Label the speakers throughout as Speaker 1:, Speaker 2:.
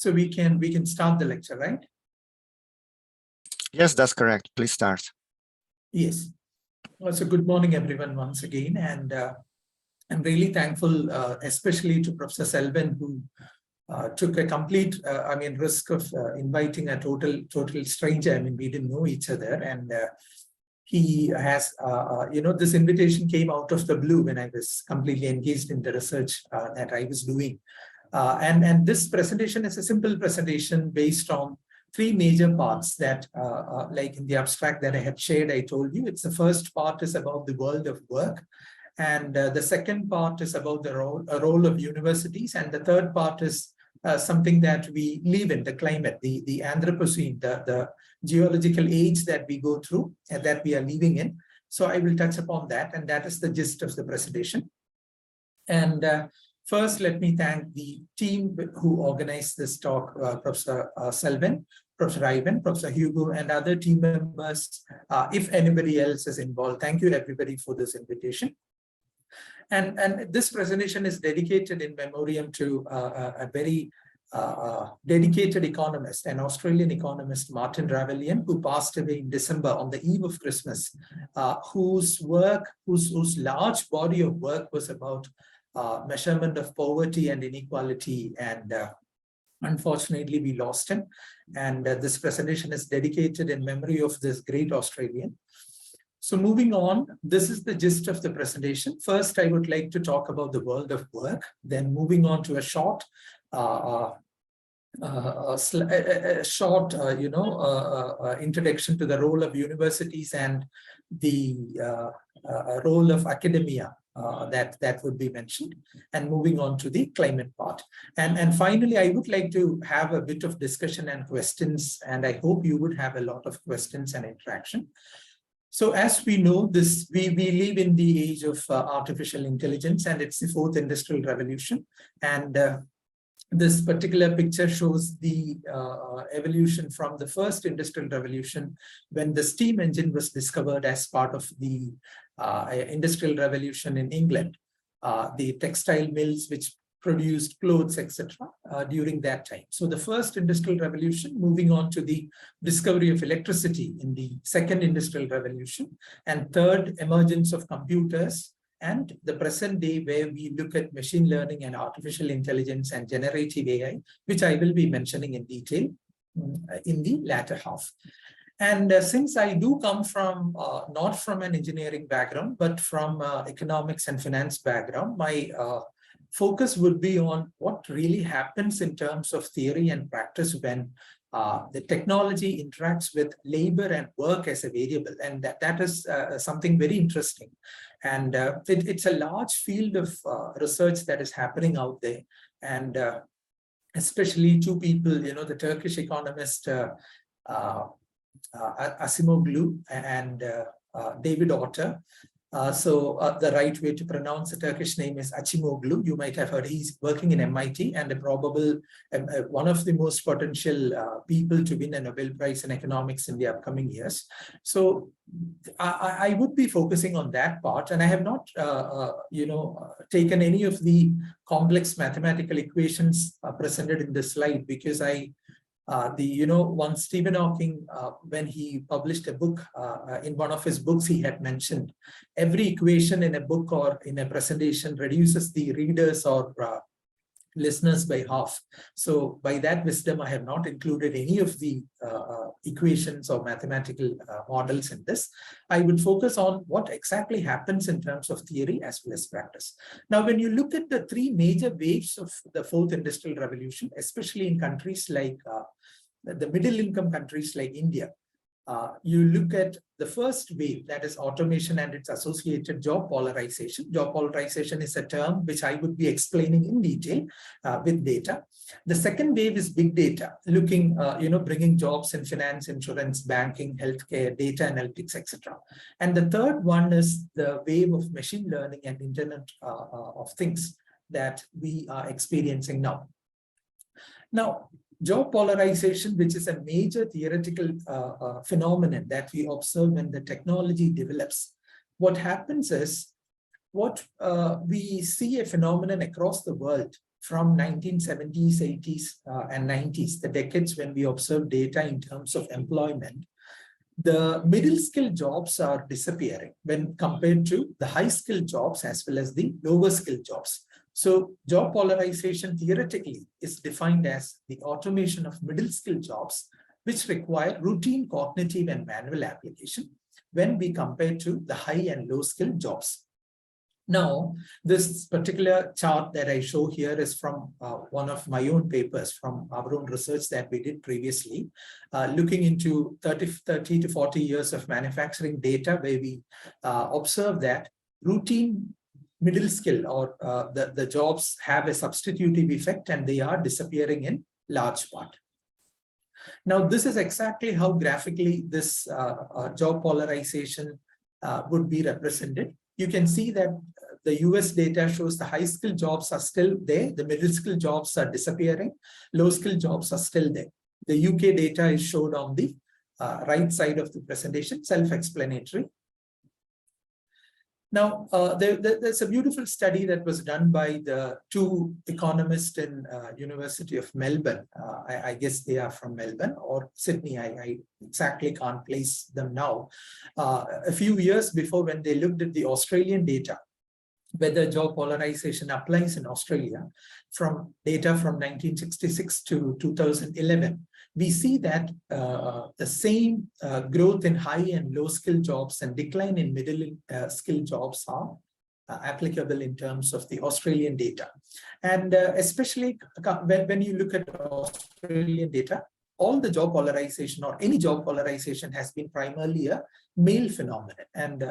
Speaker 1: So we can start the lecture, right?
Speaker 2: Yes, that's correct. Please start.
Speaker 1: Yes. Well, so good morning, everyone, once again. And I'm really thankful, especially to Professor Selvin, who took a complete, risk of inviting a total stranger. I mean, we didn't know each other. And he has, this invitation came out of the blue when I was completely engaged in the research that I was doing. And this presentation is a simple presentation based on three major parts that, like in the abstract that I had shared, I told you. It's the first part is about the world of work. And the second part is about the role of universities. And the third part is something that we live in, the climate, the Anthropocene, the geological age that we go through and that we are living in. So I will touch upon that. And that is the gist of the presentation. And first, let me thank the team who organized this talk, Professor Selvin, Professor Ivan, Professor Hugo, and other team members. If anybody else is involved, thank you everybody for this invitation. And this presentation is dedicated in memoriam to a very dedicated economist, an Australian economist, Martin Ravellian, who passed away in December on the eve of Christmas, whose large body of work was about measurement of poverty and inequality. And unfortunately, we lost him. And this presentation is dedicated in memory of this great Australian. So moving on, this is the gist of the presentation. First, I would like to talk about the world of work, then moving on to a short, introduction to the role of universities and the role of academia that would be mentioned, and moving on to the climate part. And finally, I would like to have a bit of discussion and questions, and I hope you would have a lot of questions and interaction. So as we know, we live in the age of artificial intelligence, and it's the fourth industrial revolution. And this particular picture shows the evolution from the first industrial revolution, when the steam engine was discovered as part of the industrial revolution in England, the textile mills which produced clothes, etc. During that time. So the first industrial revolution, moving on to the discovery of electricity in the second industrial revolution, and third, emergence of computers, and the present day where we look at machine learning and artificial intelligence and generative AI, which I will be mentioning in detail in the latter half. And since I do come from, not from an engineering background, but from economics and finance background, my focus would be on what really happens in terms of theory and practice when the technology interacts with labor and work as a variable. And that is something very interesting. And it's a large field of research that is happening out there. And especially two people, the Turkish economist Acemoglu and David Otter. The right way to pronounce the Turkish name is Acemoglu. You might have heard he's working in MIT and one of the most potential people to win a Nobel Prize in economics in the upcoming years. So I would be focusing on that part, and I have not, taken any of the complex mathematical equations presented in this slide, because once Stephen Hawking, when he published a book, in one of his books, he had mentioned every equation in a book or in a presentation reduces the readers or listeners by half. So by that wisdom, I have not included any of the equations or mathematical models in this. I would focus on what exactly happens in terms of theory as well as practice. Now, when you look at the three major waves of the fourth industrial revolution, especially in countries like the middle income countries like India, you look at the first wave, that is automation and its associated job polarization. Job polarization is a term which I would be explaining in detail with data. The second wave is big data, looking, bringing jobs in finance, insurance, banking, healthcare, data analytics, etc. And the third one is the wave of machine learning and Internet of Things that we are experiencing now. Now, job polarization, which is a major theoretical phenomenon that we observe when the technology develops. What happens is, we see a phenomenon across the world from 1970s, 80s, and 90s, the decades when we observe data in terms of employment, the middle skill jobs are disappearing when compared to the high skill jobs as well as the lower skill jobs. So job polarization theoretically is defined as the automation of middle skill jobs, which require routine cognitive and manual application when we compare to the high and low skill jobs. Now, this particular chart that I show here is from one of my own papers from our own research that we did previously, looking into 30 to 40 years of manufacturing data, where we observe that routine middle skill or the jobs have a substitutive effect and they are disappearing in large part. Now, this is exactly how graphically this job polarization would be represented. You can see that the US data shows the high skill jobs are still there, the middle skill jobs are disappearing, low skill jobs are still there. The UK data is shown on the right side of the presentation, self-explanatory. Now, there's a beautiful study that was done by the two economists in University of Melbourne. I guess they are from Melbourne or Sydney. I exactly can't place them now. A few years before, when they looked at the Australian data, whether job polarization applies in Australia, from data from 1966 to 2011, we see that the same growth in high and low skill jobs and decline in middle skill jobs are applicable in terms of the Australian data. And especially when you look at Australian data, all the job polarization or any job polarization has been primarily a male phenomenon. And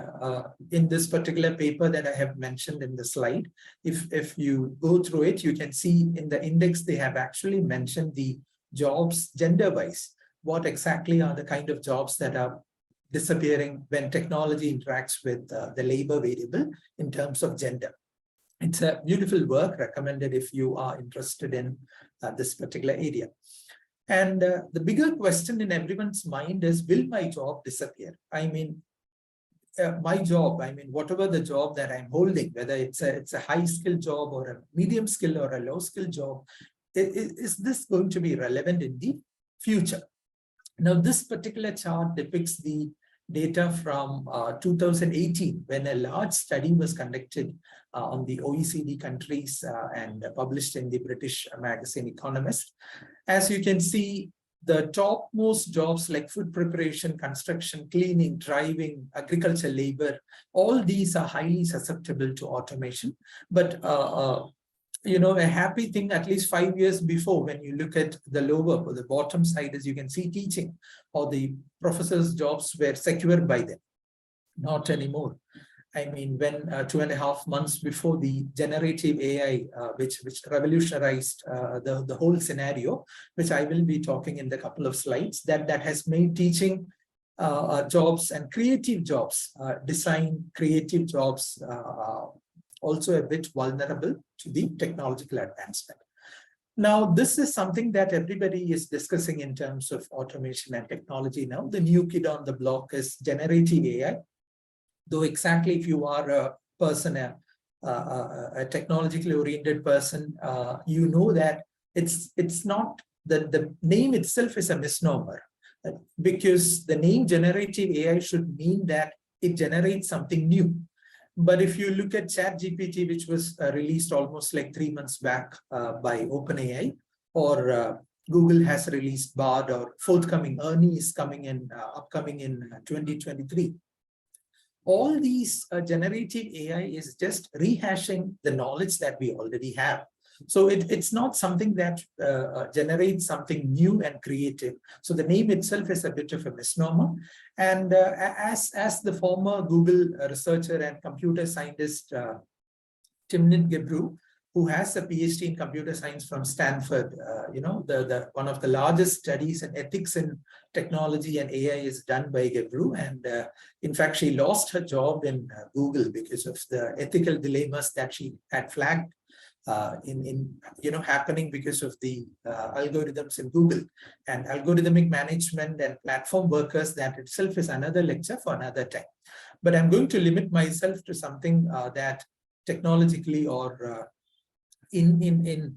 Speaker 1: in this particular paper that I have mentioned in the slide, if you go through it, you can see in the index, they have actually mentioned the jobs gender-wise. What exactly are the kind of jobs that are disappearing when technology interacts with the labor variable in terms of gender? It's a beautiful work, recommended if you are interested in this particular area. And the bigger question in everyone's mind is, will my job disappear? I mean, my job, I mean, whatever the job that I'm holding, whether it's a high skill job or a medium skill or a low skill job, is this going to be relevant in the future? Now, this particular chart depicts the data from 2018, when a large study was conducted on the OECD countries and published in the British magazine Economist. As you can see, the topmost jobs like food preparation, construction, cleaning, driving, agriculture labor, all these are highly susceptible to automation. But you know, a happy thing, at least 5 years before, when you look at the lower or the bottom side, as you can see, teaching or the professors' jobs were secured by them. Not anymore. I mean, when 2.5 months before the generative AI, which revolutionized the whole scenario, which I will be talking in the couple of slides, that has made teaching jobs and creative jobs, design creative jobs, also a bit vulnerable to the technological advancement. Now, this is something that everybody is discussing in terms of automation and technology now. The new kid on the block is generative AI. Though exactly if you are a person, a technologically oriented person, you know that it's not, the name itself is a misnomer, because the name generative AI should mean that it generates something new. But if you look at ChatGPT, which was released almost like 3 months back by OpenAI, or Google has released Bard, or forthcoming Ernie is coming in, upcoming in 2023. All these generative AI is just rehashing the knowledge that we already have. So it's not something that generates something new and creative. So the name itself is a bit of a misnomer. And as the former Google researcher and computer scientist, Timnit Gebru, who has a PhD in computer science from Stanford, you know, one of the largest studies in ethics in technology and AI is done by Gebru. And in fact, she lost her job in Google because of the ethical dilemmas that she had flagged happening because of the algorithms in Google. And algorithmic management and platform workers, that itself is another lecture for another time. But I'm going to limit myself to something that technologically or in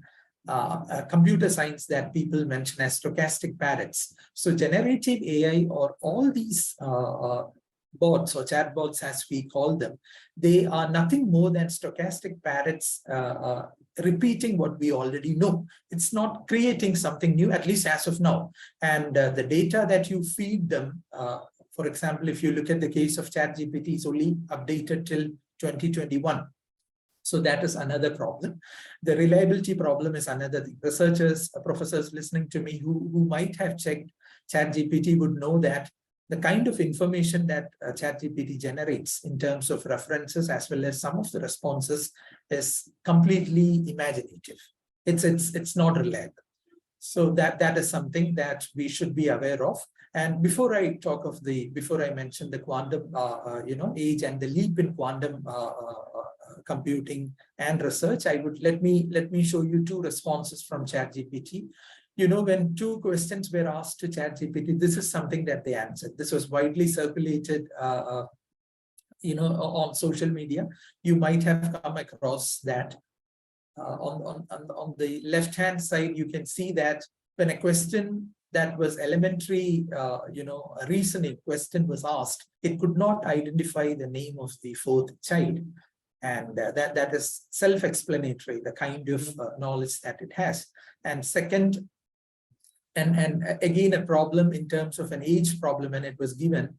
Speaker 1: computer science that people mention as stochastic parrots. So generative AI or all these bots or chatbots, as we call them, they are nothing more than stochastic parrots repeating what we already know. It's not creating something new, at least as of now. And the data that you feed them, for example, if you look at the case of ChatGPT, it's only updated till 2021. So that is another problem. The reliability problem is another thing. Researchers, professors listening to me who might have checked ChatGPT would know that the kind of information that ChatGPT generates in terms of references as well as some of the responses is completely imaginative. It's not reliable. So that is something that we should be aware of. And before I mention the quantum age and the leap in quantum computing and research, I would let me show you two responses from ChatGPT. When two questions were asked to ChatGPT, this is something that they answered. This was widely circulated, on social media. You might have come across that. On the left-hand side, you can see that when a question that was elementary, a reasoning question was asked, it could not identify the name of the fourth child. And that is self-explanatory, the kind of knowledge that it has. And second, and again, a problem in terms of an age problem, and it was given,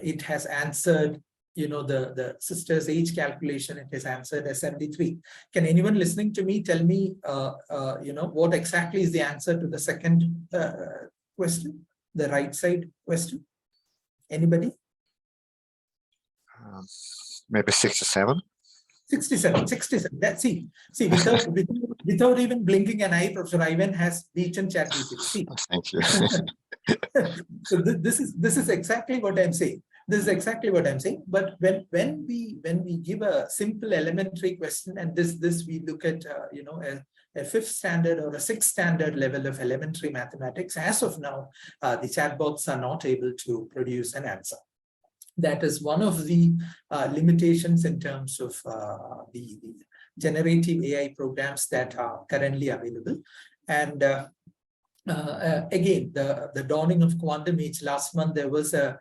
Speaker 1: it has answered, the sister's age calculation, it has answered as 73. Can anyone listening to me tell me, what exactly is the answer to the second question, the right side question? Anybody?
Speaker 2: Maybe 67.
Speaker 1: 67. That's see, without even blinking an eye, Professor Ivan has beaten ChatGPT.
Speaker 2: Thank you.
Speaker 1: So this is exactly what I'm saying. This is exactly what I'm saying. But when we give a simple elementary question, and this we look at a fifth standard or a sixth standard level of elementary mathematics, as of now, the chatbots are not able to produce an answer. That is one of the limitations in terms of the generative AI programs that are currently available. And again, the dawning of quantum age. Last month, there was a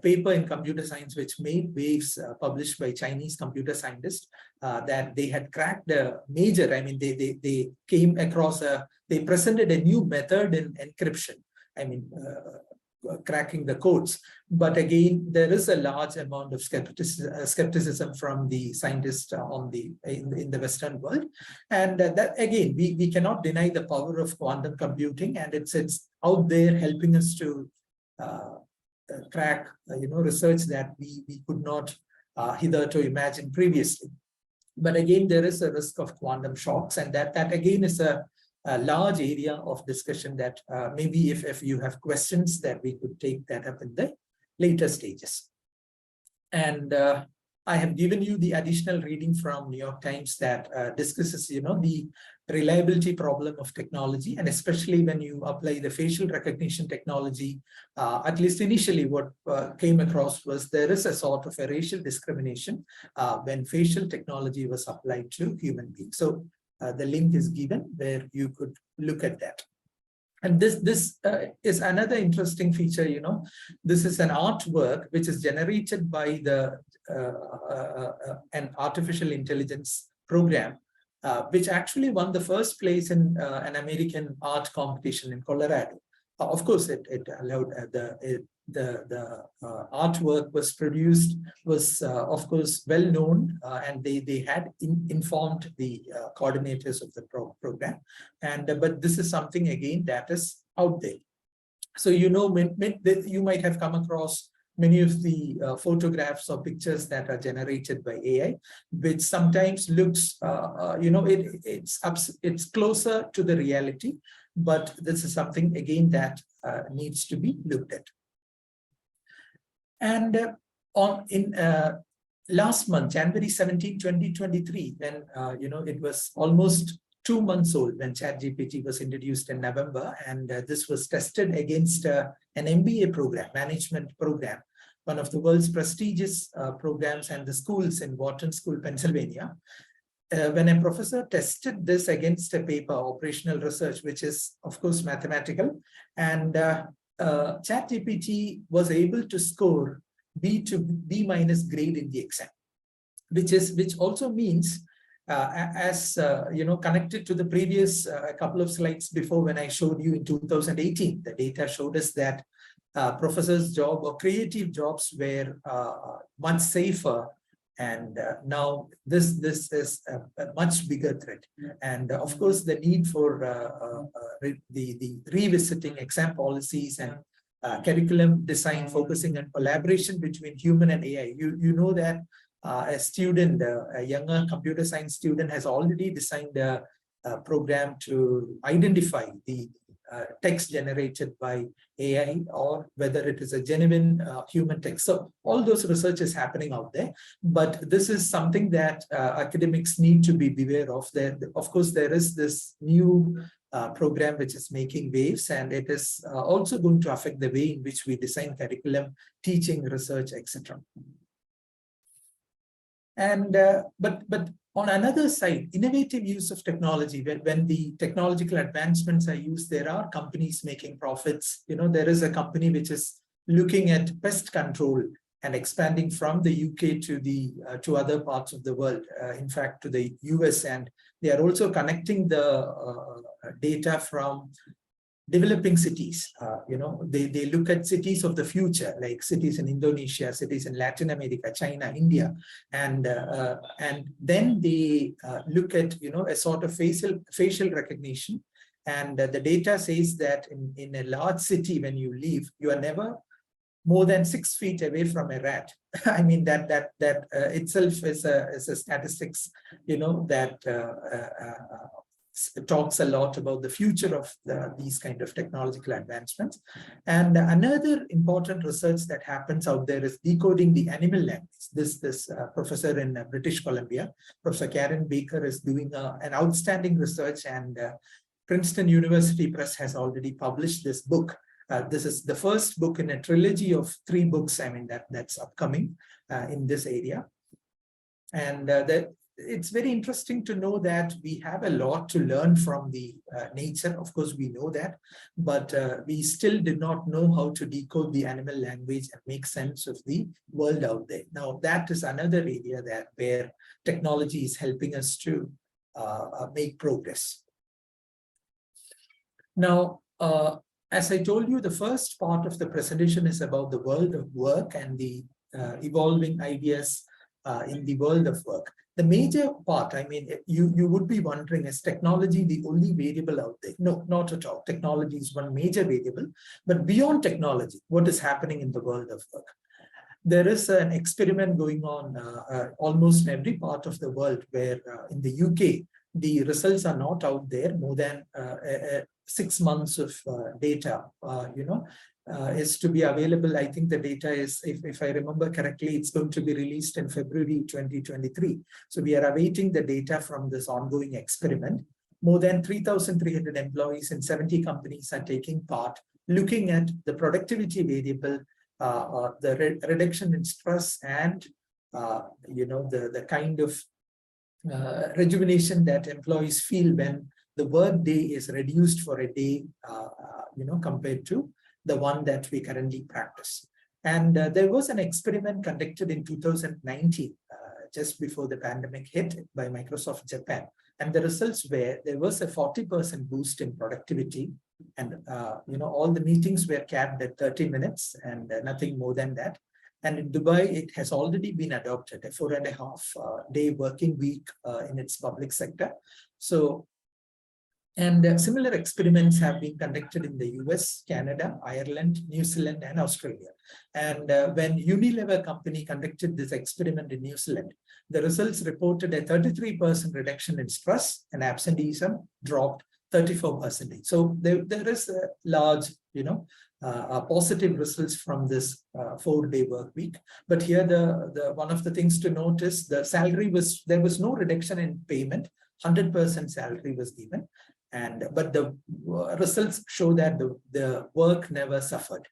Speaker 1: paper in computer science which made waves, published by Chinese computer scientists, that they had cracked a major, they came across they presented a new method in encryption. Cracking the codes. But again, there is a large amount of skepticism from the scientists in the Western world. And that again, we cannot deny the power of quantum computing, and it's out there helping us to crack research that we could not hitherto imagine previously. But again, there is a risk of quantum shocks, and that again is a large area of discussion that maybe if you have questions, that we could take that up in the later stages. And I have given you the additional reading from New York Times that discusses, the reliability problem of technology, and especially when you apply the facial recognition technology. At least initially, what came across was there is a sort of a racial discrimination when facial technology was applied to human beings. So the link is given where you could look at that. And this is another interesting feature. This is an artwork which is generated by an artificial intelligence program, which actually won the first place in an American art competition in Colorado. Of course, it allowed the artwork was produced, was of course well known, and they had informed the coordinators of the program. And but this is something again that is out there. So you might have come across many of the photographs or pictures that are generated by AI, which sometimes looks it's closer to the reality, but this is something again that needs to be looked at. And last month, January 17, 2023, when it was almost 2 months old when ChatGPT was introduced in November, and this was tested against an MBA program, management program, one of the world's prestigious programs, and the schools in Wharton School, Pennsylvania. when a professor tested this against a paper, operational research, which is of course mathematical, and ChatGPT was able to score B to B minus grade in the exam, which also means connected to the previous couple of slides before, when I showed you in 2018, the data showed us that professors' job or creative jobs were much safer, and now this is a much bigger threat. And of course, the need for the revisiting exam policies and curriculum design, focusing on collaboration between human and AI. You know that a student, a younger computer science student, has already designed a program to identify the text generated by AI, or whether it is a genuine human text. So all those research is happening out there, but this is something that academics need to be beware of. There, of course, there is this new program which is making waves, and it is also going to affect the way in which we design curriculum, teaching, research, etc. And but on another side, innovative use of technology, when the technological advancements are used, there are companies making profits. You know, there is a company which is looking at pest control and expanding from the UK to the to other parts of the world, in fact to the US, and they are also connecting the data from developing cities. They look at cities of the future, like cities in Indonesia, cities in Latin America, China, India, and then they look at a sort of facial recognition, and the data says that in a large city, when you leave, you are never more than 6 feet away from a rat. I mean, that itself is a statistics, that talks a lot about the future of these kind of technological advancements. And another important research that happens out there is decoding the animal language. This professor in British Columbia, Professor Karen Baker, is doing an outstanding research, and Princeton University Press has already published this book. This is the first book in a trilogy of 3 books, I mean, that's upcoming in this area. And it's very interesting to know that we have a lot to learn from the nature. Of course, we know that, but we still did not know how to decode the animal language and make sense of the world out there. Now, that is another area where technology is helping us to make progress. Now, as I told you, the first part of the presentation is about the world of work and the evolving ideas in the world of work. The major part, I mean, you would be wondering, is technology the only variable out there? No, not at all. Technology is one major variable, but beyond technology, what is happening in the world of work? There is an experiment going on almost in every part of the world, where in the UK, the results are not out there. More than 6 months of data, is to be available. I think the data is, if I remember correctly, it's going to be released in February 2023. So we are awaiting the data from this ongoing experiment. More than 3,300 employees in 70 companies are taking part, looking at the productivity variable, the reduction in stress, and the kind of rejuvenation that employees feel when the work day is reduced for a day, compared to the one that we currently practice. And there was an experiment conducted in 2019, just before the pandemic hit, by Microsoft Japan. And the results were, there was a 40% boost in productivity. And, all the meetings were capped at 30 minutes and nothing more than that. And in Dubai, it has already been adopted, a 4.5 day working week in its public sector. So, and similar experiments have been conducted in the US, Canada, Ireland, New Zealand, and Australia. And when Unilever company conducted this experiment in New Zealand, the results reported a 33% reduction in stress, and absenteeism dropped 34%. So there is a large, positive results from this 4-day work week. But here, the one of the things to notice, the salary there was no reduction in payment, 100% salary was given. But the results show that the work never suffered.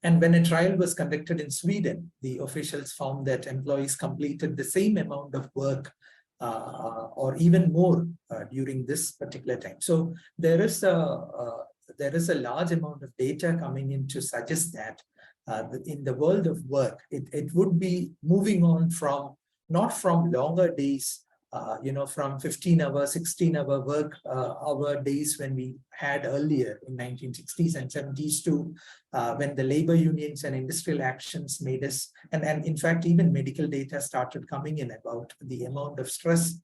Speaker 1: And when a trial was conducted in Sweden, the officials found that employees completed the same amount of work or even more during this particular time. So there is a large amount of data coming in to suggest that in the world of work, it would be moving on from not from longer days, from 15-hour, 16-hour work hour days when we had earlier in 1960s and 70s to when the labor unions and industrial actions made us, and in fact, even medical data started coming in about the amount of stress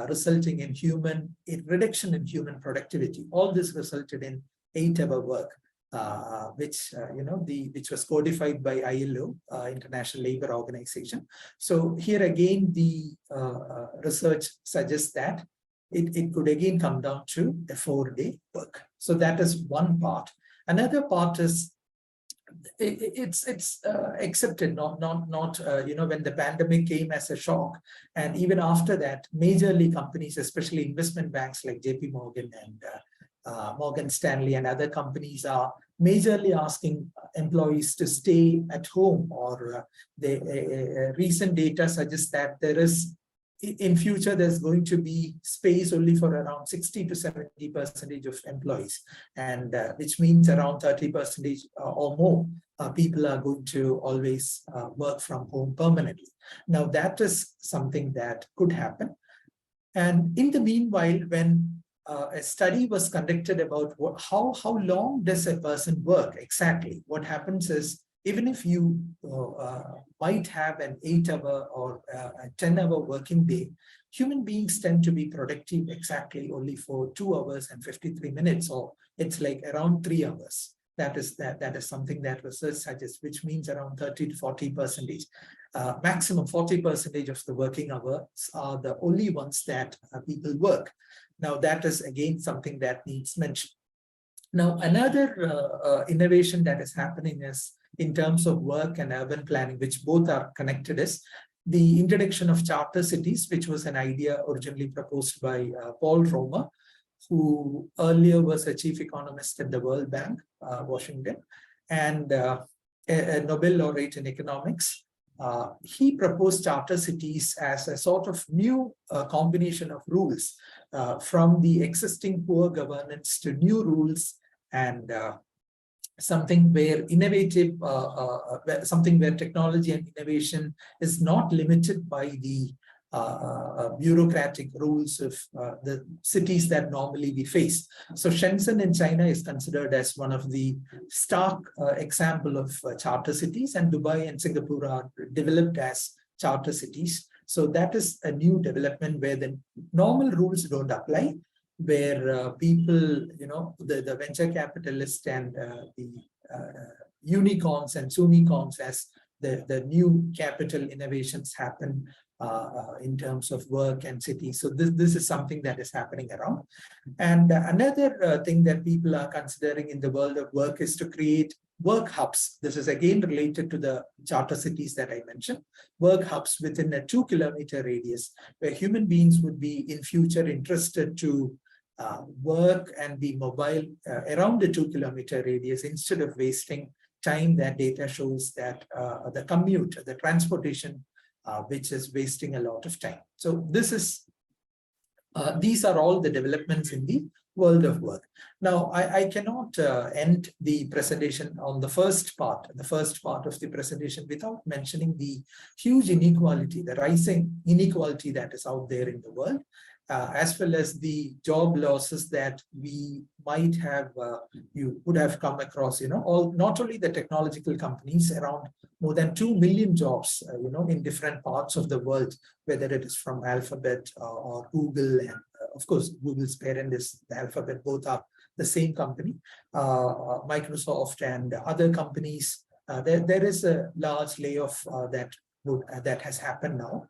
Speaker 1: resulting in reduction in human productivity. All this resulted in 8-hour work. Which was codified by ILO, International Labour Organization. So here again, the research suggests that it could again come down to a 4-day work. So that is one part. Another part is it's accepted, not when the pandemic came as a shock, and even after that, majorly companies, especially investment banks like JP Morgan and Morgan Stanley and other companies are majorly asking employees to stay at home, or recent data suggests that there is, in future, there's going to be space only for around 60 to 70% of employees, and which means around 30% or more people are going to always work from home permanently. Now, that is something that could happen. And in the meanwhile, when a study was conducted about how long does a person work exactly. What happens is, even if you might have an 8-hour or a 10-hour working day, human beings tend to be productive exactly only for 2 hours and 53 minutes, or it's like around 3 hours. That is something that research suggests, which means around 30 to 40%. Maximum 40% of the working hours are the only ones that people work. Now, that is again something that needs mention. Now, another innovation that is happening is in terms of work and urban planning, which both are connected, is the introduction of charter cities, which was an idea originally proposed by Paul Romer, who earlier was a chief economist at the World Bank, Washington, and a Nobel laureate in economics. He proposed charter cities as a sort of new combination of rules from the existing poor governance to new rules, and something where something where technology and innovation is not limited by the bureaucratic rules of the cities that normally we face. So Shenzhen in China is considered as one of the stark example of charter cities, and Dubai and Singapore are developed as charter cities. So that is a new development where the normal rules don't apply, where people, the venture capitalists and the unicorns and soonicorns as the new capital innovations happen in terms of work and cities. So this is something that is happening around. And another thing that people are considering in the world of work is to create work hubs. This is again related to the charter cities that I mentioned. Work hubs within a 2-kilometer radius, where human beings would be in future interested to work and be mobile around the 2-kilometer radius, instead of wasting time. That data shows that the commute, the transportation, which is wasting a lot of time. So these are all the developments in the world of work. Now, I cannot end the presentation on the first part of the presentation without mentioning the huge inequality, the rising inequality that is out there in the world, as well as the job losses that we might have, you would have come across, not only the technological companies, around more than 2 million jobs, in different parts of the world, whether it is from Alphabet or Google, and of course, Google's parent is the Alphabet, both are the same company, Microsoft and other companies. There is a large layoff that has happened now.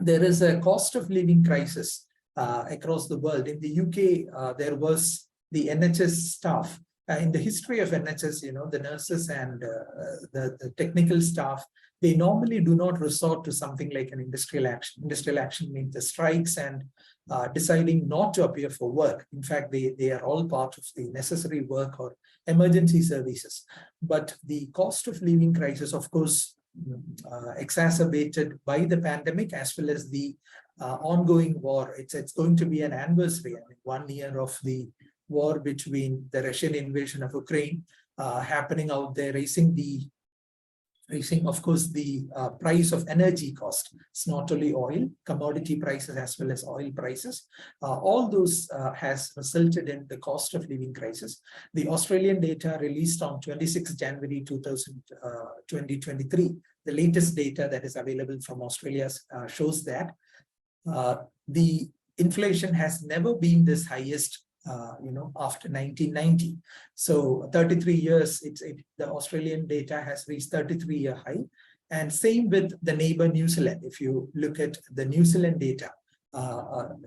Speaker 1: There is a cost of living crisis across the world. In the UK, there was the NHS staff. In the history of NHS, the nurses and the technical staff, they normally do not resort to something like an industrial action. Industrial action means the strikes and deciding not to appear for work. In fact, they are all part of the necessary work or emergency services. But the cost of living crisis, of course, exacerbated by the pandemic as well as the ongoing war. It's going to be an anniversary. I mean, 1 year of the war between the Russian invasion of Ukraine happening out there, raising, of course, the price of energy cost. It's not only oil, commodity prices as well as oil prices. All those has resulted in the cost of living crisis. The Australian data released on 26 January 2023, the latest data that is available from Australia shows that the inflation has never been this highest after 1990. So 33 years, the Australian data has reached 33-year high. And same with the neighbor New Zealand. If you look at the New Zealand data,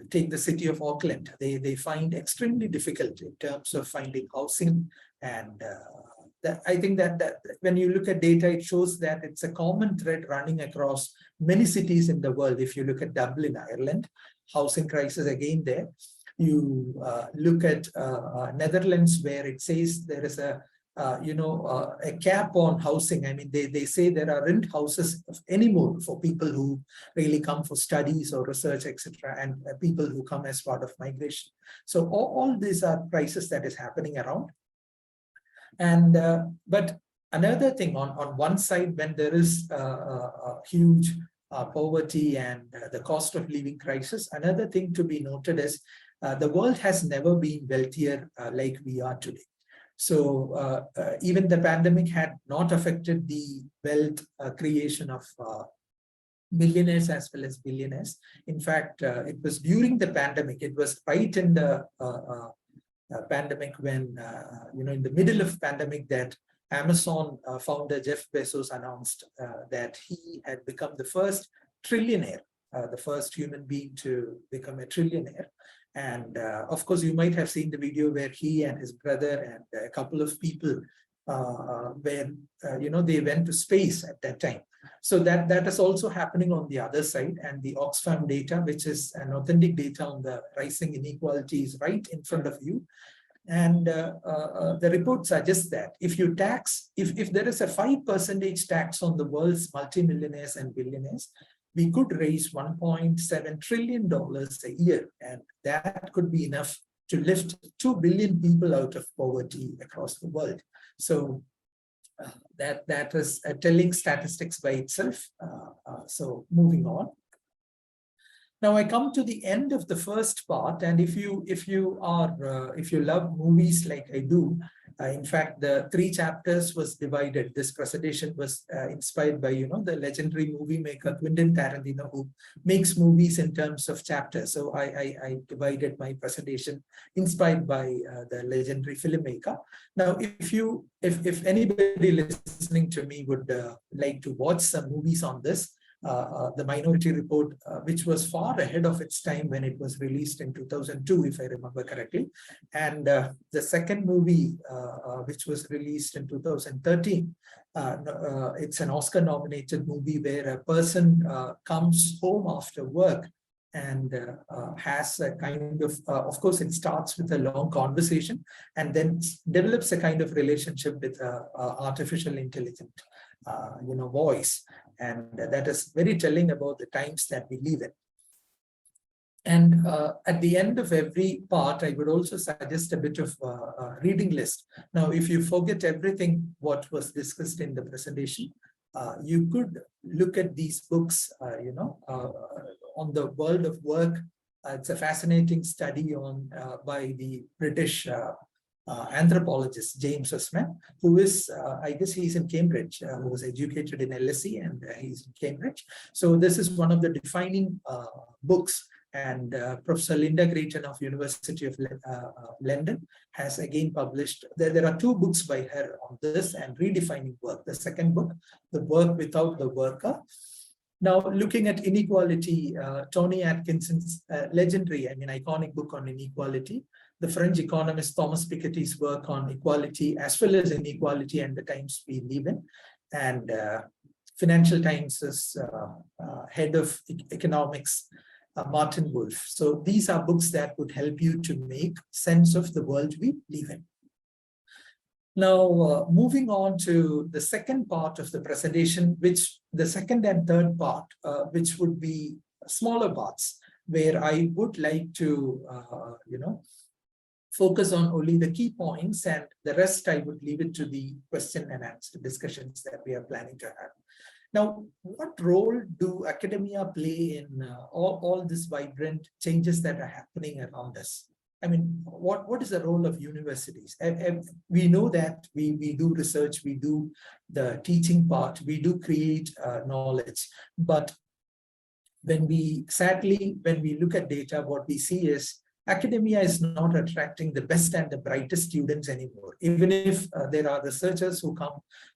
Speaker 1: take the city of Auckland, they find extremely difficult in terms of finding housing. And I think that when you look at data, it shows that it's a common thread running across many cities in the world. If you look at Dublin, Ireland, housing crisis again there. You look at Netherlands, where it says there is a cap on housing. I mean, they say there aren't houses anymore for people who really come for studies or research, etc., and people who come as part of migration. So all these are crises that is happening around. And but another thing, on one side, when there is a huge poverty and the cost of living crisis, another thing to be noted is the world has never been wealthier like we are today. So even the pandemic had not affected the wealth creation of millionaires as well as billionaires. In fact, it was during the pandemic, it was right in the pandemic when, in the middle of pandemic, that Amazon founder Jeff Bezos announced that he had become the first trillionaire, the first human being to become a trillionaire. And of course, you might have seen the video where he and his brother and a couple of people they went to space at that time. So that is also happening on the other side. And the Oxfam data, which is an authentic data on the rising inequalities, right in front of you. And the report suggests that if you tax, if there is a 5% tax on the world's multimillionaires and billionaires, we could raise $1.7 trillion a year, and that could be enough to lift 2 billion people out of poverty across the world. So that is a telling statistics by itself. So moving on. Now I come to the end of the first part, and if you love movies like I do, in fact, the 3 chapters was divided. This presentation was inspired by the legendary movie maker Quentin Tarantino, who makes movies in terms of chapters. So I divided my presentation inspired by the legendary filmmaker. Now, if anybody listening to me would like to watch some movies on this, the Minority Report, which was far ahead of its time when it was released in 2002, if I remember correctly. And the second movie, which was released in 2013, it's an Oscar-nominated movie where a person comes home after work and has a kind of course, it starts with a long conversation and then develops a kind of relationship with artificial intelligent voice. And that is very telling about the times that we live in. And at the end of every part, I would also suggest a bit of a reading list. Now, if you forget everything what was discussed in the presentation, you could look at these books, on the world of work. It's a fascinating study by the British anthropologist James Osman, who is, I guess he's in Cambridge, who was educated in LSE, and he's in Cambridge. So this is one of the defining books. And Professor Linda Creighton of University of London has again published, there are 2 books by her on this and redefining work. The second book, The Work Without the Worker. Now, looking at inequality, Tony Atkinson's legendary, iconic book on inequality, the French economist Thomas Piketty's work on equality as well as inequality and the times we live in, and Financial Times' head of economics, Martin Wolf. So these are books that would help you to make sense of the world we live in. Now, moving on to the second part of the presentation, which the second and third part, which would be smaller parts, where I would like to, focus on only the key points, and the rest I would leave it to the question and answer discussions that we are planning to have. Now, what role do academia play in all these vibrant changes that are happening around us? I mean, what is the role of universities? And we know that we do research, we do the teaching part, we do create knowledge, but when we look at data, what we see is academia is not attracting the best and the brightest students anymore. Even if there are researchers who come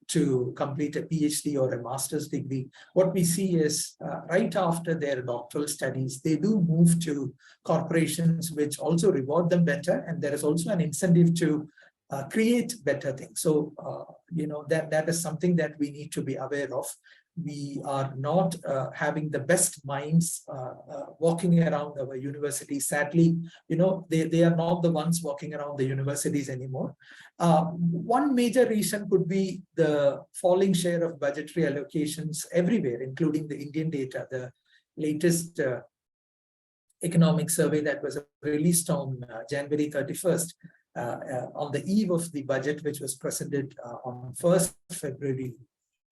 Speaker 1: to complete a PhD or a master's degree, what we see is right after their doctoral studies, they do move to corporations which also reward them better, and there is also an incentive to create better things. So, that is something that we need to be aware of. We are not having the best minds walking around our universities. Sadly, they are not the ones walking around the universities anymore. One major reason could be the falling share of budgetary allocations everywhere, including the Indian data. The latest economic survey that was released on January 31st, on the eve of the budget, which was presented on 1st February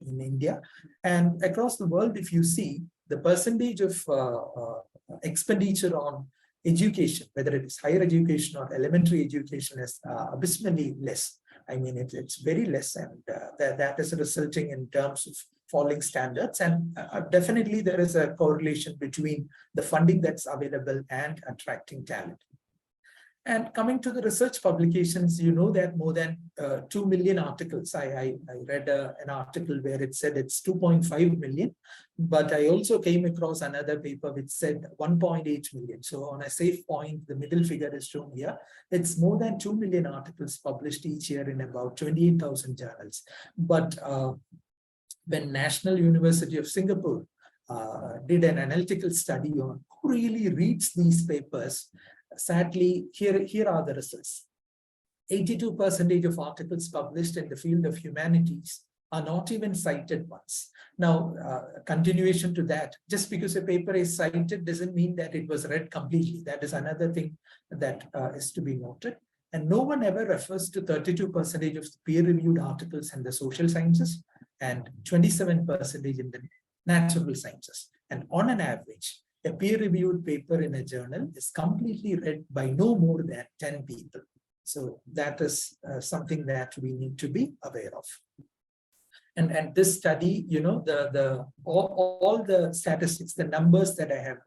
Speaker 1: in India. And across the world, if you see, the percentage of expenditure on education, whether it is higher education or elementary education, is abysmally less. I mean, it's very less, and that is resulting in terms of falling standards. And definitely there is a correlation between the funding that's available and attracting talent. And coming to the research publications, you know that more than 2 million articles. I read an article where it said it's 2.5 million, but I also came across another paper which said 1.8 million. So on a safe point, the middle figure is shown here. It's more than 2 million articles published each year in about 28,000 journals. But when National University of Singapore did an analytical study on who really reads these papers, sadly, here are the results. 82% of articles published in the field of humanities are not even cited once. Now, continuation to that, just because a paper is cited doesn't mean that it was read completely. That is another thing that is to be noted. And no one ever refers to 32% of the peer-reviewed articles in the social sciences and 27% in the natural sciences. And on an average, a peer-reviewed paper in a journal is completely read by no more than 10 people. So that is something that we need to be aware of. And this study, all the statistics, the numbers that I have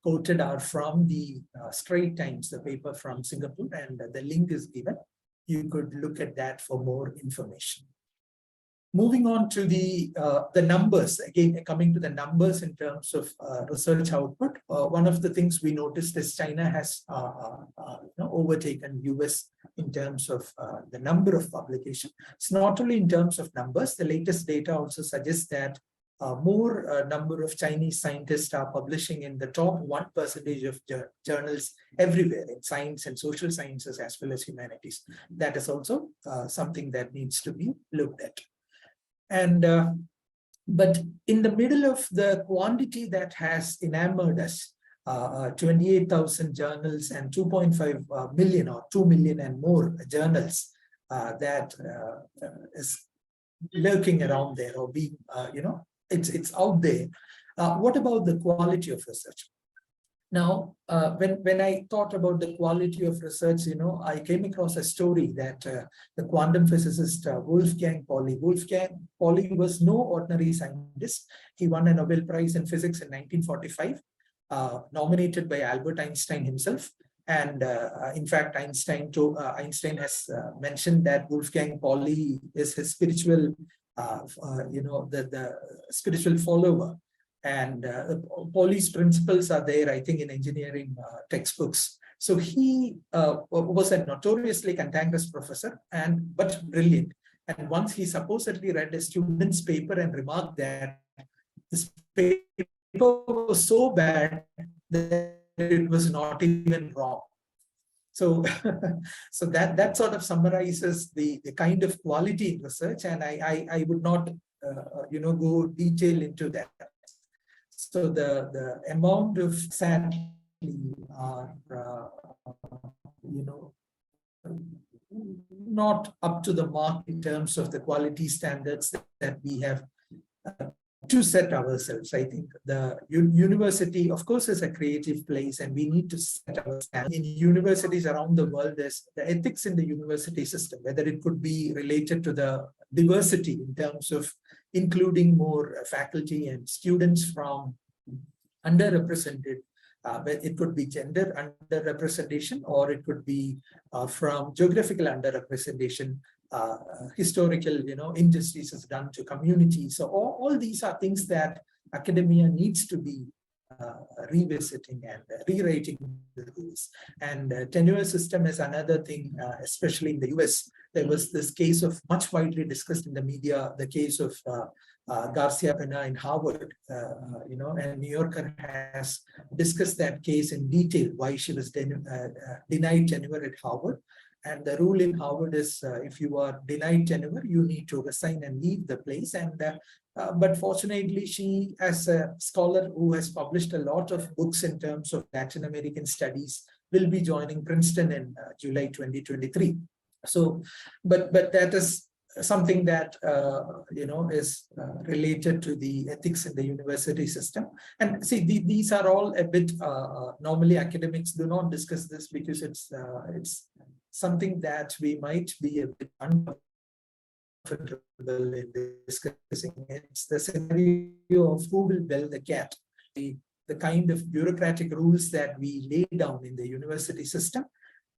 Speaker 1: quoted are from the Straits Times, the paper from Singapore, and the link is given. You could look at that for more information. Moving on to the numbers, again, coming to the numbers in terms of research output, one of the things we noticed is China has overtaken US in terms of the number of publications. It's not only in terms of numbers, the latest data also suggests that more number of Chinese scientists are publishing in the top 1% of journals everywhere in science and social sciences as well as humanities. That is also something that needs to be looked at. And but in the middle of the quantity that has enamored us, 28,000 journals and 2.5 million or 2 million and more journals that is lurking around there or being, it's out there. What about the quality of research? Now, when I thought about the quality of research, I came across a story that the quantum physicist Wolfgang Pauli was no ordinary scientist. He won a Nobel Prize in Physics in 1945, nominated by Albert Einstein himself. And in fact, Einstein has mentioned that Wolfgang Pauli is his spiritual, the spiritual follower. And Pauli's principles are there, I think, in engineering textbooks. So he was a notoriously cantankerous professor, but brilliant. And once he supposedly read a student's paper and remarked that this paper was so bad that it was not even wrong. So, so that sort of summarizes the kind of quality in research, and I would not go detail into that. So the amount of sadly are not up to the mark in terms of the quality standards that we have to set ourselves. I think the university, of course, is a creative place, and we need to set our standards. In universities around the world, there's the ethics in the university system, whether it could be related to the diversity in terms of including more faculty and students from underrepresented. It could be gender underrepresentation, or it could be from geographical underrepresentation, historical, injustices done to communities. So all these are things that academia needs to be revisiting and rewriting the rules. And tenure system is another thing, especially in the US. There was this case of much widely discussed in the media, the case of Garcia Pena in Harvard, and New Yorker has discussed that case in detail, why she was denied tenure at Harvard. And the rule in Harvard is if you are denied tenure, you need to resign and leave the place. And but fortunately, she, as a scholar who has published a lot of books in terms of Latin American studies, will be joining Princeton in July 2023. So, but that is something that is related to the ethics in the university system. And see, these are all a bit normally academics do not discuss this because it's something that we might be a bit uncomfortable in discussing. It's the scenario of who will bell the cat, the kind of bureaucratic rules that we lay down in the university system.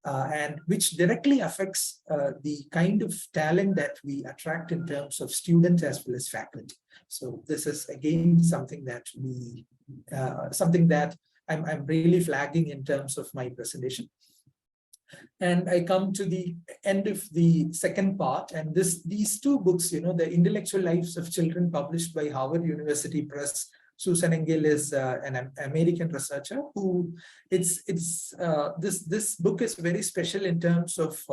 Speaker 1: And which directly affects the kind of talent that we attract in terms of students as well as faculty. So this is again something that I'm really flagging in terms of my presentation. And I come to the end of the second part, and these two books, the Intellectual Lives of Children, published by Harvard University Press. Susan Engel is an American researcher who this book is very special in terms of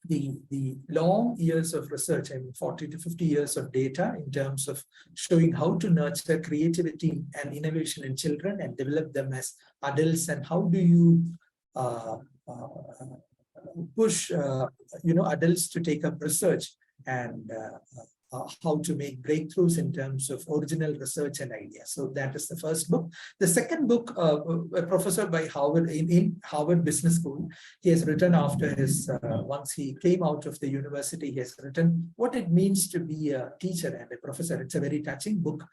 Speaker 1: the long years of research, 40 to 50 years of data in terms of showing how to nurture creativity and innovation in children and develop them as adults, and how do you push adults to take up research, and how to make breakthroughs in terms of original research and ideas. So that is the first book. The second book, a professor by Harvard in Harvard Business School, he has written after his, once he came out of the university, he has written what it means to be a teacher and a professor. It's a very touching book,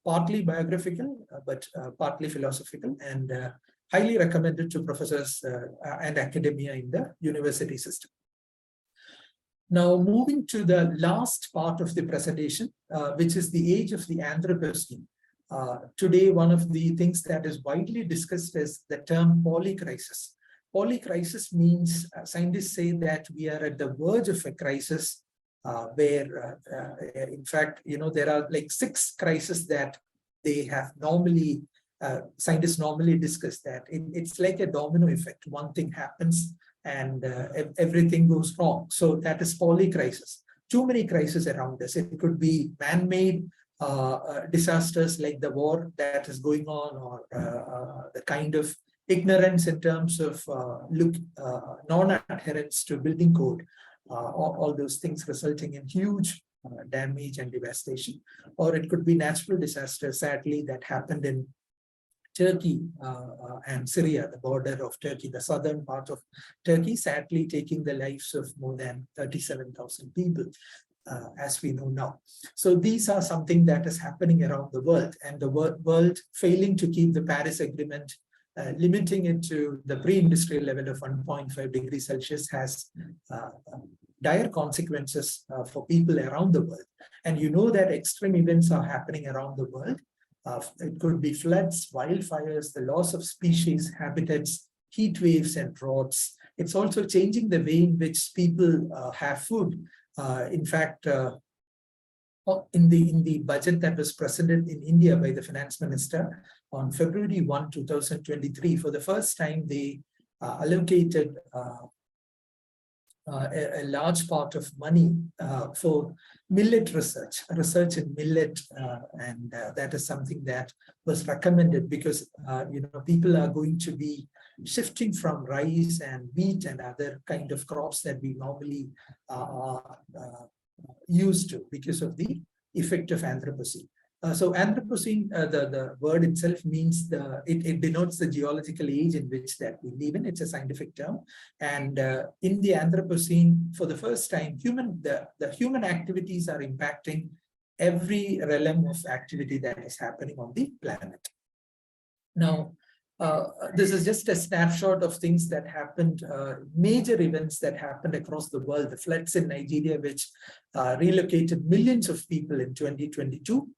Speaker 1: partly biographical, but partly philosophical, and highly recommended to professors and academia in the university system. Now, moving to the last part of the presentation, which is the age of the Anthropocene. Today, one of the things that is widely discussed is the term polycrisis. Polycrisis means scientists say that we are at the verge of a crisis where, in fact, there are like 6 crises that they have normally, scientists normally discuss that. It's like a domino effect. One thing happens and everything goes wrong. So that is polycrisis. Too many crises around us. It could be man-made disasters like the war that is going on, or the kind of ignorance in terms of non-adherence to building code, all those things resulting in huge damage and devastation. Or it could be natural disasters, sadly, that happened in Turkey and Syria, the border of Turkey, the southern part of Turkey, sadly taking the lives of more than 37,000 people, as we know now. So these are something that is happening around the world, and the world failing to keep the Paris Agreement, limiting it to the pre-industrial level of 1.5 degrees Celsius has dire consequences for people around the world. And you know that extreme events are happening around the world. It could be floods, wildfires, the loss of species, habitats, heat waves, and droughts. It's also changing the way in which people have food. In fact, in the budget that was presented in India by the finance minister on February 1, 2023, for the first time, they allocated a large part of money for millet research in millet, and that is something that was recommended because people are going to be shifting from rice and wheat and other kind of crops that we normally are used to because of the effect of Anthropocene. So Anthropocene, the word itself means it denotes the geological age in which that we live in. It's a scientific term, and in the Anthropocene, for the first time, the human activities are impacting every realm of activity that is happening on the planet. Now, this is just a snapshot of things that happened, major events that happened across the world. The floods in Nigeria, which relocated millions of people in 2022.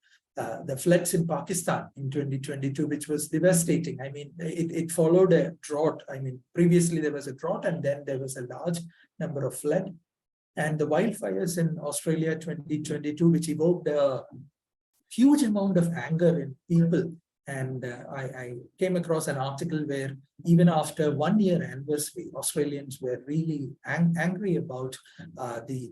Speaker 1: The floods in Pakistan in 2022, which was devastating. I mean, it followed a drought. I mean, previously there was a drought and then there was a large number of flood. And the wildfires in Australia 2022, which evoked a huge amount of anger in people. And I came across an article where even after 1 year anniversary, Australians were really angry about the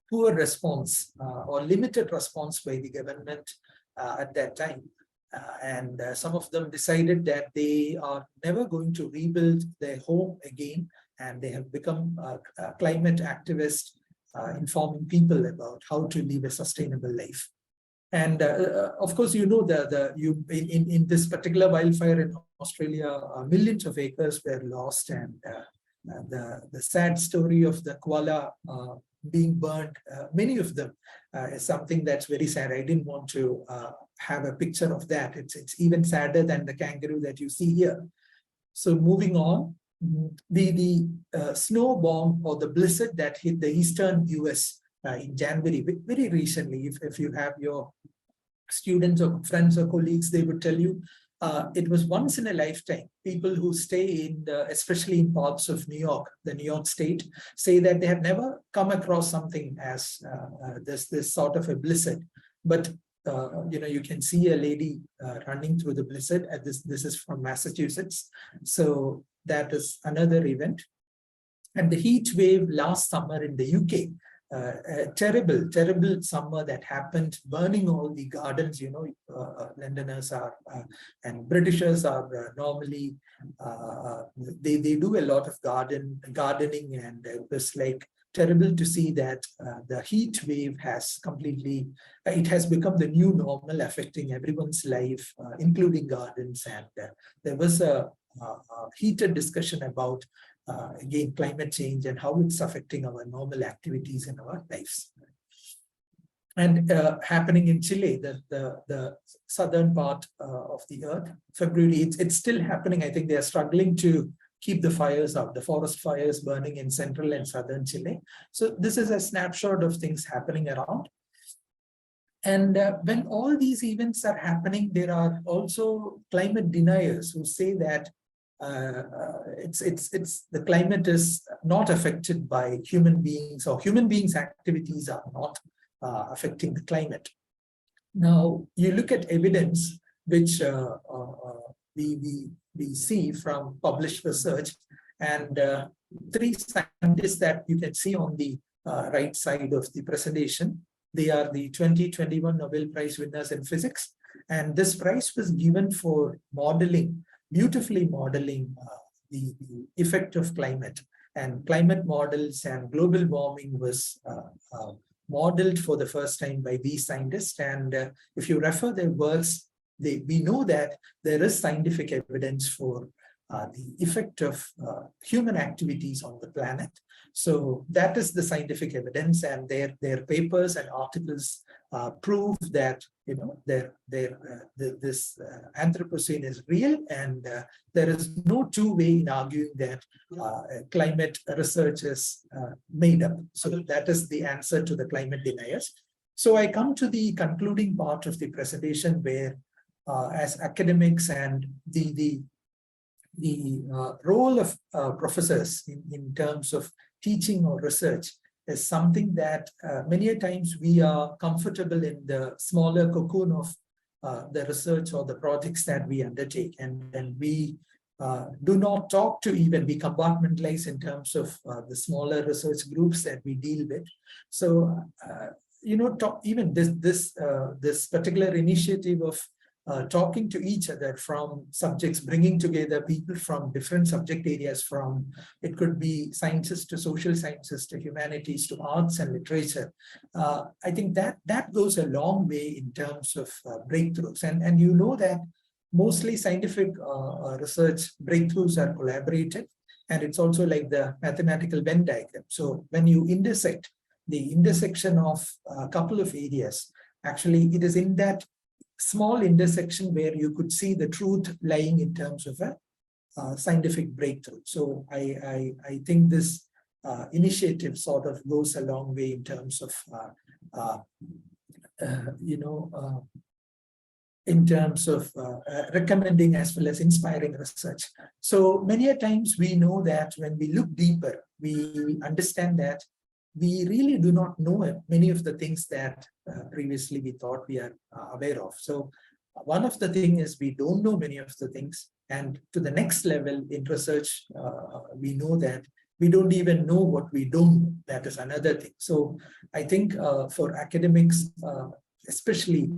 Speaker 1: poor response or limited response by the government at that time. And some of them decided that they are never going to rebuild their home again. And they have become climate activists, informing people about how to live a sustainable life. And of course, in this particular wildfire in Australia, millions of acres were lost. And the sad story of the koala being burned, many of them, is something that's very sad. I didn't want to have a picture of that. It's even sadder than the kangaroo that you see here. So moving on, the snow bomb or the blizzard that hit the eastern US in January, very recently, if you have your students or friends or colleagues, they would tell you it was once in a lifetime. People who stay in, especially in parts of New York, the New York state, say that they have never come across something as this sort of a blizzard. But you can see a lady running through the blizzard. This is from Massachusetts. So that is another event. And the heat wave last summer in the UK, a terrible summer that happened, burning all the gardens. Londoners are and Britishers are normally they do a lot of gardening, and it was like terrible to see that the heat wave has completely, it has become the new normal, affecting everyone's life, including gardens. And there was a heated discussion about again, climate change and how it's affecting our normal activities in our lives. And happening in Chile, the southern part of the earth, February, it's still happening. I think they are struggling to keep the fires out, the forest fires burning in central and southern Chile. So this is a snapshot of things happening around. And when all these events are happening, there are also climate deniers who say that the climate is not affected by human beings, or human beings' activities are not affecting the climate. Now, you look at evidence which we see from published research, and 3 scientists that you can see on the right side of the presentation. They are the 2021 Nobel Prize winners in physics, and this prize was given for beautifully modeling the effect of climate. And climate models and global warming was modeled for the first time by these scientists. And if you refer their works, we know that there is scientific evidence for the effect of human activities on the planet. So that is the scientific evidence, and their papers and articles prove that this Anthropocene is real, and there is no two-way in arguing that climate research is made up. So that is the answer to the climate deniers. So I come to the concluding part of the presentation, where as academics and the role of professors in terms of teaching or research is something that many a times we are comfortable in the smaller cocoon of the research or the projects that we undertake, and we do not talk to even be compartmentalized in terms of the smaller research groups that we deal with. So, even this particular initiative of talking to each other from subjects, bringing together people from different subject areas, from it could be sciences to social sciences to humanities to arts and literature. I think that goes a long way in terms of breakthroughs. And you know that mostly scientific research breakthroughs are collaborative, and it's also like the mathematical Venn diagram. So when you intersect the intersection of a couple of areas, actually it is in that small intersection where you could see the truth lying in terms of a scientific breakthrough. So I think this initiative sort of goes a long way in terms of in terms of recommending as well as inspiring research. So many a times we know that when we look deeper, we understand that we really do not know many of the things that previously we thought we are aware of. So one of the things is we don't know many of the things, and to the next level in research, we know that we don't even know what we don't know. That is another thing. So I think for academics, especially,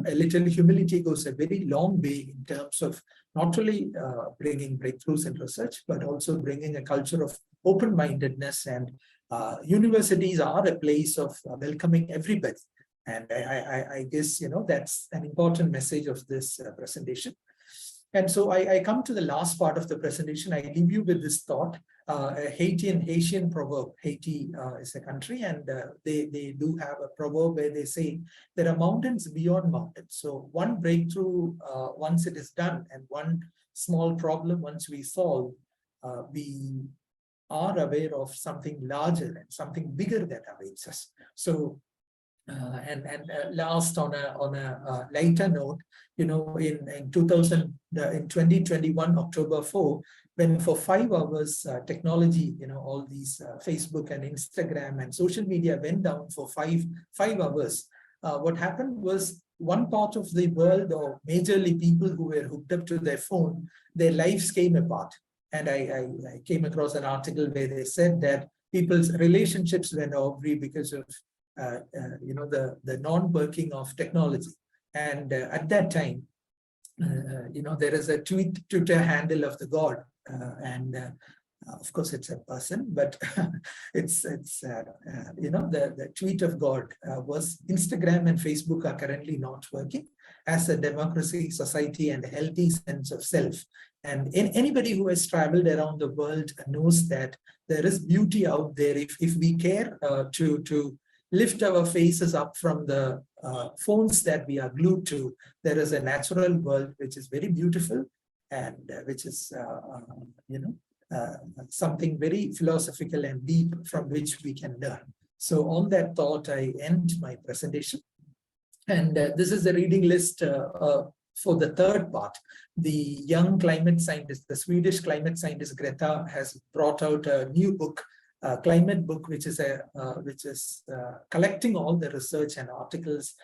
Speaker 1: a little humility goes a very long way in terms of not only bringing breakthroughs in research, but also bringing a culture of open-mindedness. And universities are a place of welcoming everybody. And I guess, that's an important message of this presentation. And so I come to the last part of the presentation. I leave you with this thought, a Haitian proverb. Haiti is a country, and they do have a proverb where they say there are mountains beyond mountains. So one breakthrough, once it is done, and one small problem, once we solve, we are aware of something larger and something bigger that awaits us. So last on a lighter note, in 2021 October 4, when for 5 hours technology, all these Facebook and Instagram and social media went down for five hours, what happened was one part of the world, or majorly people who were hooked up to their phone, their lives came apart. And I came across an article where they said that people's relationships went awry because of the non-working of technology. And at that time, there is a Twitter handle of the god, and of course it's a person, but it's the tweet of God was Instagram and Facebook are currently not working as a democracy, society, and a healthy sense of self. And anybody who has traveled around the world knows that there is beauty out there if we care to lift our faces up from the phones that we are glued to. There is a natural world which is very beautiful, and which is something very philosophical and deep from which we can learn. So on that thought, I end my presentation. And this is the reading list for the third part. The young climate scientist, the Swedish climate scientist Greta, has brought out a new book, climate book, which is collecting all the research and articles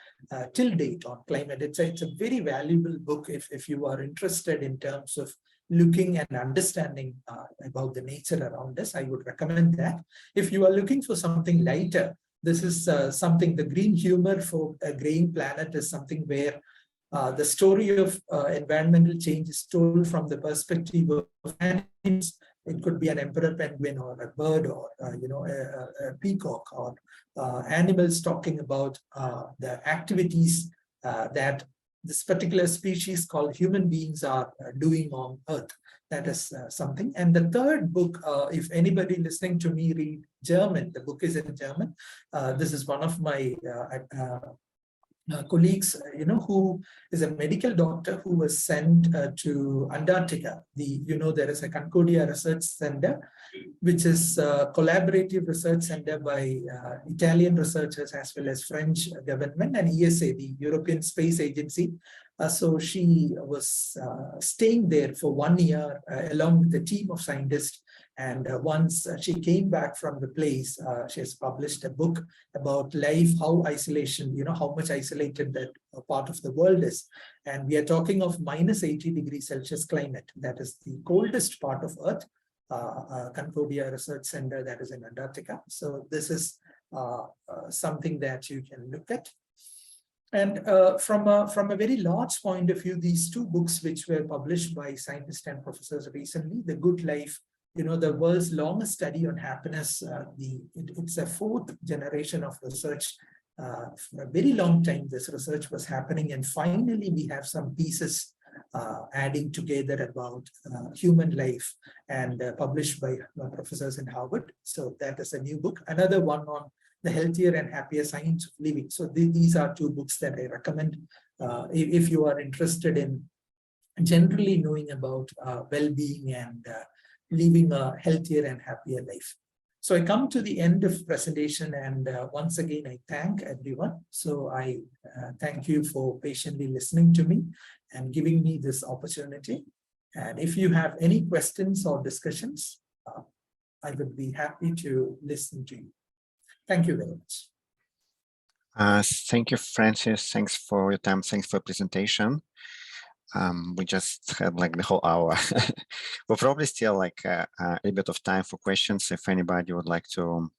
Speaker 1: till date on climate. It's a very valuable book if you are interested in terms of looking and understanding about the nature around us. I would recommend that. If you are looking for something lighter, this is something, the green humor for a green planet is something where the story of environmental change is told from the perspective of animals. It could be an emperor penguin or a bird, or a peacock, or animals talking about the activities that this particular species called human beings are doing on Earth. That is something. And the third book, if anybody listening to me read German, the book is in German. This is one of my colleagues, who is a medical doctor who was sent to Antarctica. There is a Concordia Research Center, which is a collaborative research center by Italian researchers as well as French government and ESA, the European Space Agency. So she was staying there for 1 year along with a team of scientists. And once she came back from the place, she has published a book about life, how isolation, how much isolated that part of the world is. And we are talking of minus 80 degrees Celsius climate. That is the coldest part of Earth. Concordia Research Center that is in Antarctica. So this is something that you can look at. And from a very large point of view, these two books which were published by scientists and professors recently, The Good Life, the world's longest study on happiness, it's a fourth generation of research. For a very long time, this research was happening, and finally we have some pieces adding together about human life and published by professors in Harvard. So that is a new book. Another one on the healthier and happier science of living. So these are two books that I recommend if you are interested in generally knowing about well-being and living a healthier and happier life. So I come to the end of presentation, and once again, I thank everyone. So I thank you for patiently listening to me and giving me this opportunity. And if you have any questions or discussions, I would be happy to listen to you. Thank you very much.
Speaker 2: Thank you, Francis. Thanks for your time. Thanks for the presentation. We just had like the whole hour. We'll probably still like a bit of time for questions. If anybody would like to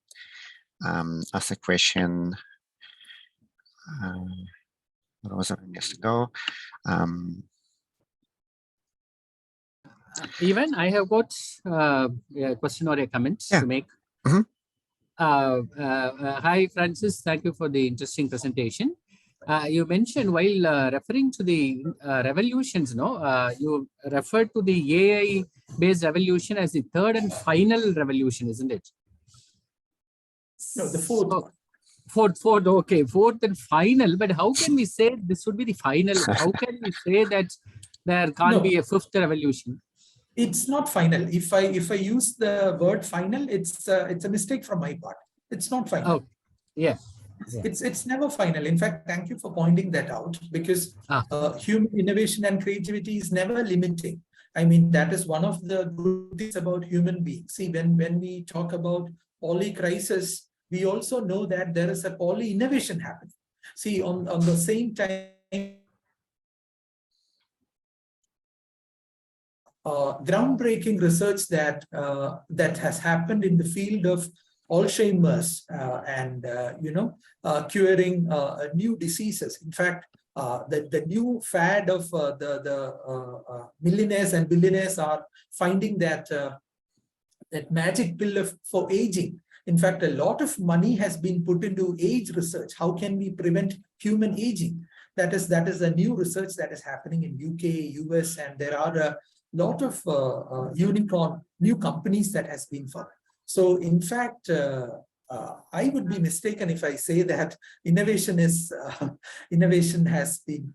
Speaker 2: ask a question, Rosa needs to go.
Speaker 3: Even I have got a question or a comment to make.
Speaker 2: Mm-hmm.
Speaker 3: Hi, Francis. Thank you for the interesting presentation. You mentioned while referring to the revolutions, you referred to the AI-based revolution as the third and final revolution, isn't it?
Speaker 1: No, the fourth.
Speaker 3: So, fourth, okay, fourth and final. But how can we say this would be the final? How can we say that there can't be a fifth revolution?
Speaker 1: It's not final. If I use the word final, it's a mistake from my part. It's not final.
Speaker 3: Oh, yeah.
Speaker 1: It's never final. In fact, thank you for pointing that out, because human innovation and creativity is never limiting. I mean, that is one of the good things about human beings. See, when we talk about poly-crisis, we also know that there is a poly-innovation happening. See, on the same time, groundbreaking research that has happened in the field of Alzheimer's and curing new diseases. In fact, the new fad of the millionaires and billionaires are finding that that magic pill for aging. In fact, a lot of money has been put into age research. How can we prevent human aging? That is a new research that is happening in UK, US, and there are a lot of unicorn new companies that has been formed. So in fact, I would be mistaken if I say that innovation has been,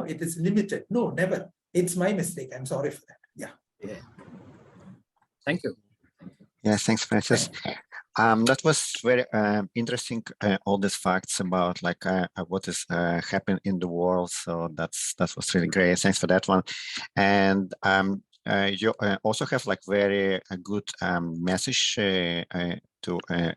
Speaker 1: it is limited. No, never. It's my mistake. I'm sorry for that. Yeah.
Speaker 3: Thank you.
Speaker 2: Yeah, thanks, Francis. That was very interesting. All these facts about like what is happening in the world. So that was really great. Thanks for that one. And you also have like very good message to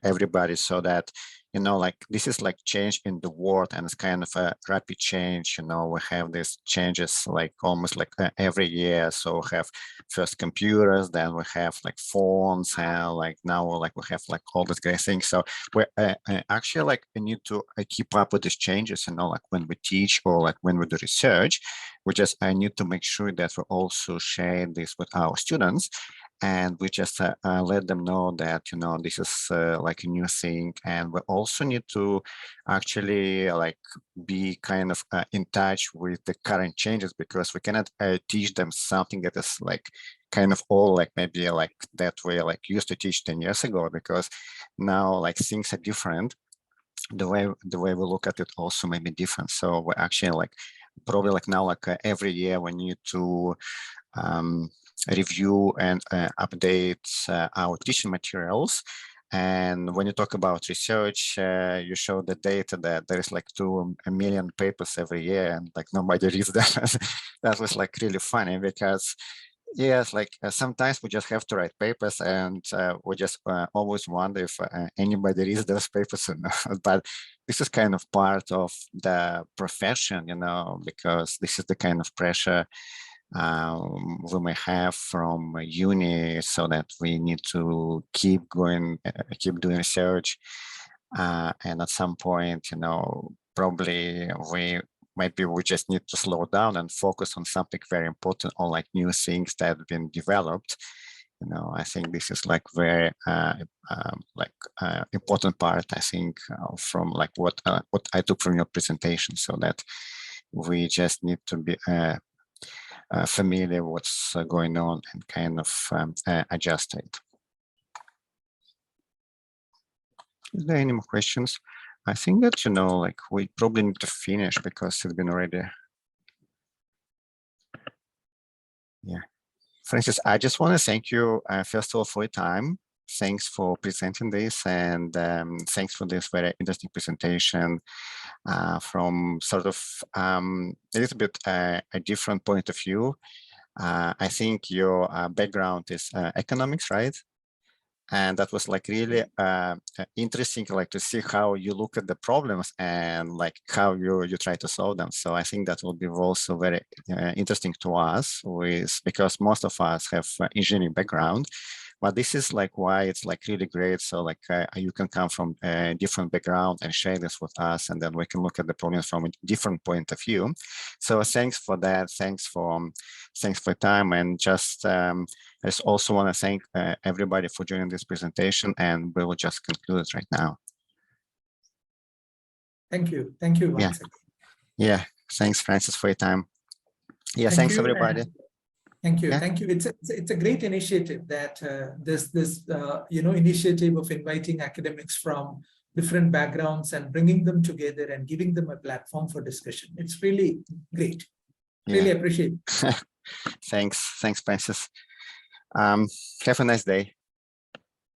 Speaker 2: everybody, so that like this is like change in the world, and it's kind of a rapid change. We have these changes like almost like every year. So we have first computers, then we have like phones, and like now like we have like all these great things. So we actually like we need to keep up with these changes. Like when we teach or like when we do research, we just need to make sure that we also share this with our students. And we just let them know that, this is like a new thing. And we also need to actually like be kind of in touch with the current changes, because we cannot teach them something that is like kind of all like maybe like that we like used to teach 10 years ago, because now like things are different. The way we look at it also may be different. So we're actually like probably like now like every year we need to review and update our teaching materials. And when you talk about research, you show the data that there is like 2 million papers every year, and like nobody reads that. That was like really funny, because Yes, like sometimes we just have to write papers, and we just always wonder if anybody reads those papers or not. But this is kind of part of the profession, you know, because this is the kind of pressure we may have from uni, so that we need to keep going, keep doing research. And at some point, you know, probably maybe we just need to slow down and focus on something very important, or like new things that have been developed. You know, I think this is like very important part, I think, from like what I took from your presentation, so that we just need to be familiar what's going on and kind of adjust it. Is there any more questions? I think that, you know, like we probably need to finish because it's been already. Yeah. Francis, I just want to thank you, first of all, for your time. Thanks for presenting this, and thanks for this very interesting presentation from sort of a little bit a different point of view. I think your background is economics, right? And that was like really interesting, like to see how you look at the problems and like how you try to solve them. So I think that will be also very interesting to us, because most of us have engineering background. But this is like why it's like really great. So like you can come from a different background and share this with us, and then we can look at the problems from a different point of view. So thanks for that. Thanks for your time. And just I just also want to thank everybody for joining this presentation, and we will just conclude it right now.
Speaker 1: Thank you. Thank you once again.
Speaker 2: Yeah. Thanks, Francis, for your time. Yeah.
Speaker 1: Thank
Speaker 2: Thanks,
Speaker 1: you,
Speaker 2: everybody.
Speaker 1: Thank you.
Speaker 2: Yeah.
Speaker 1: Thank you. It's a great initiative that this you know, initiative of inviting academics from different backgrounds and bringing them together and giving them a platform for discussion. It's really great. Really appreciate it.
Speaker 2: Thanks, Francis. Have a nice day,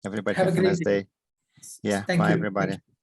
Speaker 2: everybody. Have a nice day. Yeah.
Speaker 1: Thank
Speaker 2: Bye,
Speaker 1: you.
Speaker 2: everybody.
Speaker 1: Thank you.